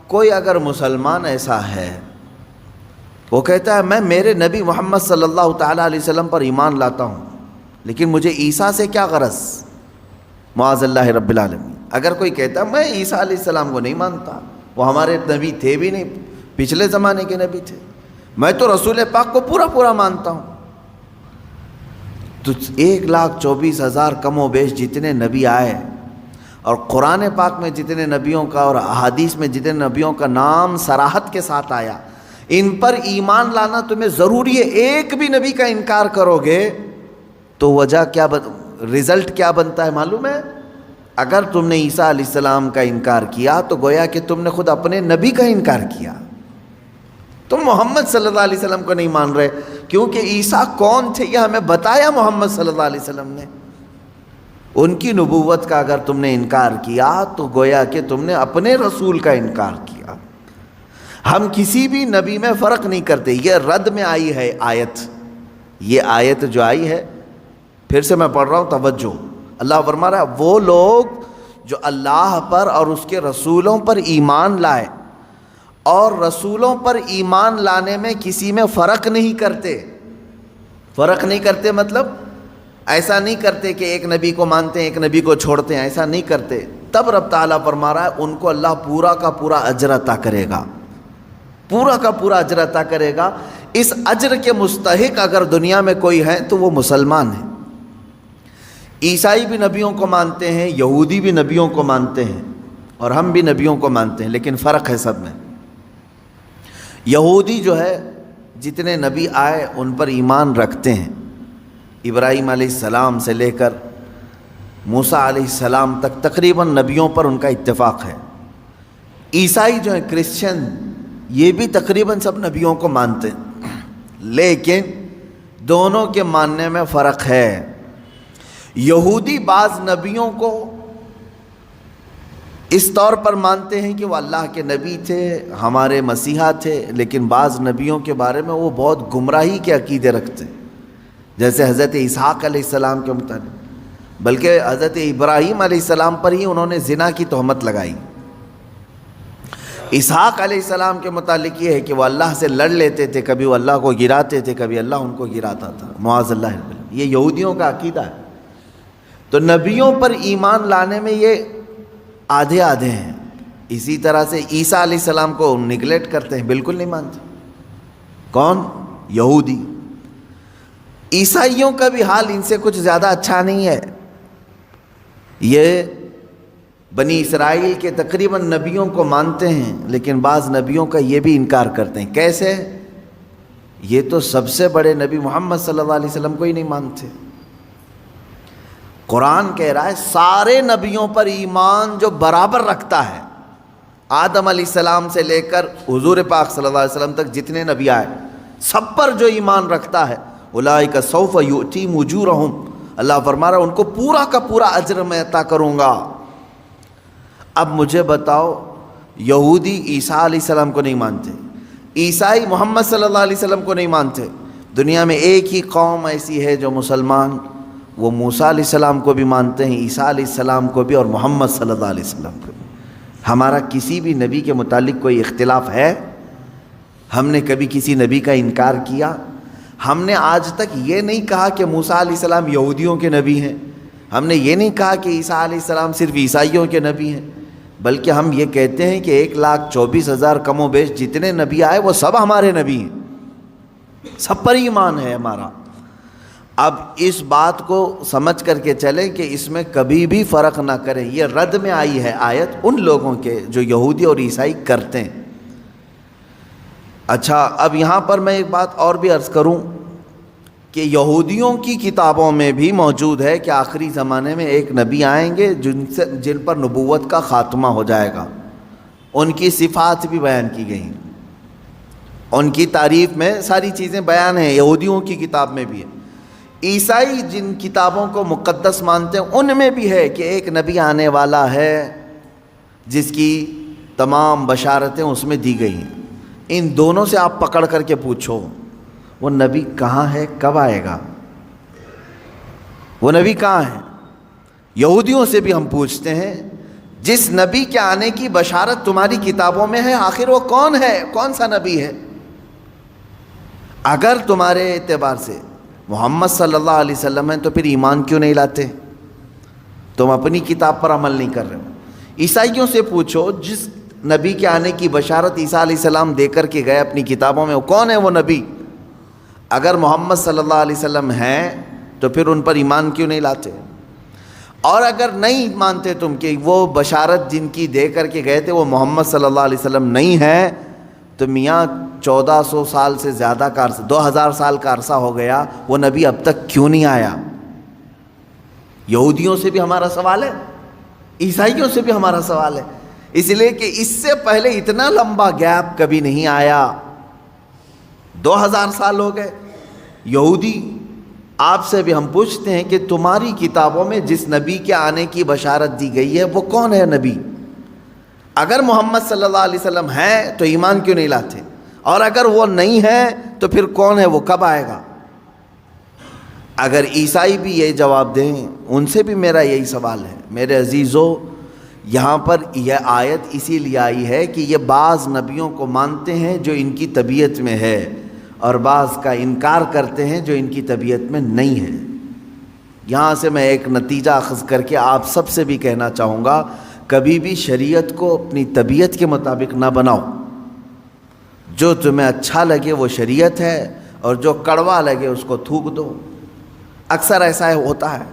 کوئی اگر مسلمان ایسا ہے وہ کہتا ہے میں میرے نبی محمد صلی اللہ تعالیٰ علیہ وسلم پر ایمان لاتا ہوں لیکن مجھے عیسیٰ سے کیا غرض، معاذ اللہ رب العالمین، اگر کوئی کہتا ہے میں عیسیٰ علیہ السلام کو نہیں مانتا، وہ ہمارے نبی تھے بھی نہیں، پچھلے زمانے کے نبی تھے، میں تو رسول پاک کو پورا مانتا ہوں، تو 1,24,000 کم و بیش جتنے نبی آئے اور قرآن پاک میں جتنے نبیوں کا اور احادیث میں جتنے نبیوں کا نام صراحت کے ساتھ آیا، ان پر ایمان لانا تمہیں ضروری ہے۔ ایک بھی نبی کا انکار کرو گے تو وجہ کیا رزلٹ کیا بنتا ہے معلوم ہے؟ اگر تم نے عیسیٰ علیہ السلام کا انکار کیا تو گویا کہ تم نے خود اپنے نبی کا انکار کیا، تم محمد صلی اللہ علیہ وسلم کو نہیں مان رہے، کیونکہ عیسیٰ کون تھے یہ ہمیں بتایا محمد صلی اللہ علیہ وسلم نے، ان کی نبوت کا اگر تم نے انکار کیا تو گویا کہ تم نے اپنے رسول کا انکار کیا۔ ہم کسی بھی نبی میں فرق نہیں کرتے، یہ رد میں آئی ہے آیت، یہ آیت جو آئی ہے، پھر سے میں پڑھ رہا ہوں توجہ، اللہ فرما رہا ہے وہ لوگ جو اللہ پر اور اس کے رسولوں پر ایمان لائے اور رسولوں پر ایمان لانے میں کسی میں فرق نہیں کرتے مطلب ایسا نہیں کرتے کہ ایک نبی کو مانتے ہیں ایک نبی کو چھوڑتے ہیں، ایسا نہیں کرتے، تب رب تعالیٰ فرما رہا ہے ان کو اللہ پورا کا پورا اجر عطا کرے گا، پورا کا پورا اجر عطا کرے گا۔ اس اجر کے مستحق اگر دنیا میں کوئی ہے تو وہ مسلمان ہے۔ عیسائی بھی نبیوں کو مانتے ہیں، یہودی بھی نبیوں کو مانتے ہیں، اور ہم بھی نبیوں کو مانتے ہیں، لیکن فرق ہے سب میں۔ یہودی جو ہے جتنے نبی آئے ان پر ایمان رکھتے ہیں، ابراہیم علیہ السلام سے لے کر موسیٰ علیہ السلام تک تقریباً نبیوں پر ان کا اتفاق ہے۔ عیسائی جو ہیں کرسچن، یہ بھی تقریباً سب نبیوں کو مانتے ہیں، لیکن دونوں کے ماننے میں فرق ہے۔ یہودی بعض نبیوں کو اس طور پر مانتے ہیں کہ وہ اللہ کے نبی تھے، ہمارے مسیحا تھے، لیکن بعض نبیوں کے بارے میں وہ بہت گمراہی کے عقیدے رکھتے ہیں، جیسے حضرت اسحاق علیہ السلام کے متعلق، بلکہ حضرت ابراہیم علیہ السلام پر ہی انہوں نے زنا کی تہمت لگائی۔ اسحاق علیہ السلام کے متعلق یہ ہے کہ وہ اللہ سے لڑ لیتے تھے، کبھی وہ اللہ کو گراتے تھے، کبھی اللہ ان کو گراتا تھا، معاذ اللہ، یہ یہودیوں کا عقیدہ ہے۔ تو نبیوں پر ایمان لانے میں یہ آدھے آدھے ہیں۔ اسی طرح سے عیسیٰ علیہ السلام کو نگلیکٹ کرتے ہیں، بالکل نہیں مانتے۔ کون؟ یہودی۔ عیسائیوں کا بھی حال ان سے کچھ زیادہ اچھا نہیں ہے، یہ بنی اسرائیل کے تقریباً نبیوں کو مانتے ہیں، لیکن بعض نبیوں کا یہ بھی انکار کرتے ہیں۔ کیسے؟ یہ تو سب سے بڑے نبی محمد صلی اللہ علیہ وسلم کو ہی نہیں مانتے۔ قرآن کہہ رہا ہے سارے نبیوں پر ایمان جو برابر رکھتا ہے، آدم علیہ السلام سے لے کر حضور پاک صلی اللہ علیہ وسلم تک جتنے نبی آئے، سب پر جو ایمان رکھتا ہے، اولئک سوف یؤتیہم اجورہم، اللہ فرما رہا ہے ان کو پورا کا پورا اجر میں عطا کروں گا۔ اب مجھے بتاؤ، یہودی عیسیٰ علیہ السلام کو نہیں مانتے، عیسائی محمد صلی اللہ علیہ وسلم کو نہیں مانتے، دنیا میں ایک ہی قوم ایسی ہے جو مسلمان، وہ موسیٰ علیہ السلام کو بھی مانتے ہیں، عیسیٰ علیہ السلام کو بھی، اور محمد صلی اللہ علیہ وسلم کو بھی۔ ہمارا کسی بھی نبی کے متعلق کوئی اختلاف ہے؟ ہم نے کبھی کسی نبی کا انکار کیا؟ ہم نے آج تک یہ نہیں کہا کہ موسیٰ علیہ السلام یہودیوں کے نبی ہیں، ہم نے یہ نہیں کہا کہ عیسیٰ علیہ السلام صرف عیسائیوں کے نبی ہیں، بلکہ ہم یہ کہتے ہیں کہ 1,24,000 کم و بیش جتنے نبی آئے وہ سب ہمارے نبی ہیں، سب پر ایمان ہے ہمارا۔ اب اس بات کو سمجھ کر کے چلیں کہ اس میں کبھی بھی فرق نہ کریں، یہ رد میں آئی ہے آیت ان لوگوں کے جو یہودی اور عیسائی کرتے ہیں۔ اچھا، اب یہاں پر میں ایک بات اور بھی عرض کروں کہ یہودیوں کی کتابوں میں بھی موجود ہے کہ آخری زمانے میں ایک نبی آئیں گے جن پر نبوت کا خاتمہ ہو جائے گا، ان کی صفات بھی بیان کی گئی ہیں، ان کی تعریف میں ساری چیزیں بیان ہیں، یہودیوں کی کتاب میں بھی ہے۔ عیسائی جن کتابوں کو مقدس مانتے ہیں ان میں بھی ہے کہ ایک نبی آنے والا ہے جس کی تمام بشارتیں اس میں دی گئی ہیں۔ ان دونوں سے آپ پکڑ کر کے پوچھو وہ نبی کہاں ہے، کب آئے گا، وہ نبی کہاں ہے؟ یہودیوں سے بھی ہم پوچھتے ہیں جس نبی کے آنے کی بشارت تمہاری کتابوں میں ہے، آخر وہ کون ہے؟ کون سا نبی ہے؟ اگر تمہارے اعتبار سے محمد صلی اللہ علیہ وسلم ہیں تو پھر ایمان کیوں نہیں لاتے؟ تم اپنی کتاب پر عمل نہیں کر رہے ہو۔ عیسائیوں سے پوچھو، جس نبی کے آنے کی بشارت عیسیٰ علیہ السلام دے کر کے گئے اپنی کتابوں میں، وہ کون ہے وہ نبی؟ اگر محمد صلی اللہ علیہ وسلم ہیں تو پھر ان پر ایمان کیوں نہیں لاتے؟ اور اگر نہیں مانتے تم کہ وہ بشارت جن کی دے کر کے گئے تھے وہ محمد صلی اللہ علیہ وسلم نہیں ہے، تو میاں 1400 سال سے زیادہ کا عرصہ، 2000 سال کا عرصہ ہو گیا، وہ نبی اب تک کیوں نہیں آیا؟ یہودیوں سے بھی ہمارا سوال ہے، عیسائیوں سے بھی ہمارا سوال ہے، اس لیے کہ اس سے پہلے اتنا لمبا گیپ کبھی نہیں آیا۔ 2000 سال ہو گئے۔ یہودی آپ سے بھی ہم پوچھتے ہیں کہ تمہاری کتابوں میں جس نبی کے آنے کی بشارت دی گئی ہے وہ کون ہے نبی؟ اگر محمد صلی اللہ علیہ وسلم ہے تو ایمان کیوں نہیں لاتے؟ اور اگر وہ نہیں ہے تو پھر کون ہے، وہ کب آئے گا؟ اگر عیسائی بھی یہ جواب دیں، ان سے بھی میرا یہی سوال ہے۔ میرے عزیزو، یہاں پر یہ آیت اسی لیے آئی ہے کہ یہ بعض نبیوں کو مانتے ہیں جو ان کی طبیعت میں ہے، اور بعض کا انکار کرتے ہیں جو ان کی طبیعت میں نہیں ہے۔ یہاں سے میں ایک نتیجہ اخذ کر کے آپ سب سے بھی کہنا چاہوں گا، کبھی بھی شریعت کو اپنی طبیعت کے مطابق نہ بناؤ۔ جو تمہیں اچھا لگے وہ شریعت ہے، اور جو کڑوا لگے اس کو تھوک دو۔ اکثر ایسا ہوتا ہے،